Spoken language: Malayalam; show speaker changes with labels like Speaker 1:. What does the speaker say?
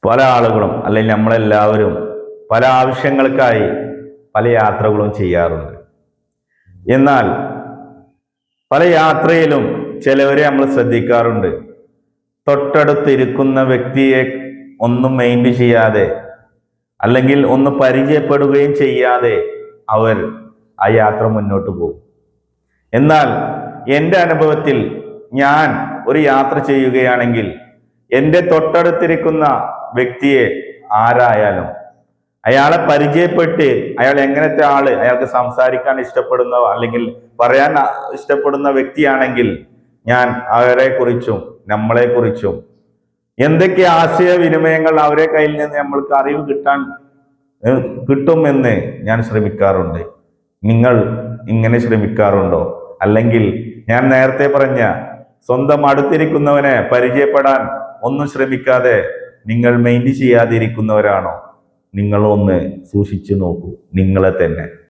Speaker 1: പല ആളുകളും അല്ലെങ്കിൽ നമ്മളെല്ലാവരും പല ആവശ്യങ്ങൾക്കായി പല യാത്രകളും ചെയ്യാറുണ്ട്. എന്നാൽ പല യാത്രയിലും ചിലവരെ നമ്മൾ ശ്രദ്ധിക്കാറുണ്ട്. തൊട്ടടുത്തിരിക്കുന്ന വ്യക്തിയെ ഒന്നും മൈൻഡ് ചെയ്യാതെ അല്ലെങ്കിൽ ഒന്ന് പരിചയപ്പെടുകയും ചെയ്യാതെ അവർ ആ യാത്ര മുന്നോട്ട് പോകും. എന്നാൽ എൻ്റെ അനുഭവത്തിൽ ഞാൻ ഒരു യാത്ര ചെയ്യുകയാണെങ്കിൽ എൻ്റെ തൊട്ടടുത്തിരിക്കുന്ന വ്യക്തിയെ ആരായാലും അയാളെ പരിചയപ്പെട്ട് അയാൾ എങ്ങനത്തെ ആള്, അയാൾക്ക് സംസാരിക്കാൻ ഇഷ്ടപ്പെടുന്ന അല്ലെങ്കിൽ പറയാൻ ഇഷ്ടപ്പെടുന്ന വ്യക്തിയാണെങ്കിൽ ഞാൻ അവരെ കുറിച്ചും നമ്മളെ കുറിച്ചും എന്തൊക്കെ ആശയവിനിമയങ്ങൾ അവരെ കയ്യിൽ നിന്ന് നമ്മൾക്ക് അറിവ് കിട്ടുമെന്ന് ഞാൻ ശ്രമിക്കാറുണ്ട്. നിങ്ങൾ ഇങ്ങനെ ശ്രമിക്കാറുണ്ടോ? അല്ലെങ്കിൽ ഞാൻ നേരത്തെ പറഞ്ഞ സ്വന്തം അടുത്തിരിക്കുന്നവനെ പരിചയപ്പെടാൻ ഒന്നും ശ്രമിക്കാതെ നിങ്ങൾ മൈൻഡ് ചെയ്യാതിരിക്കുന്നവരാണോ? നിങ്ങൾ ഒന്ന് സൂക്ഷിച്ചു നോക്കൂ നിങ്ങളെ തന്നെ.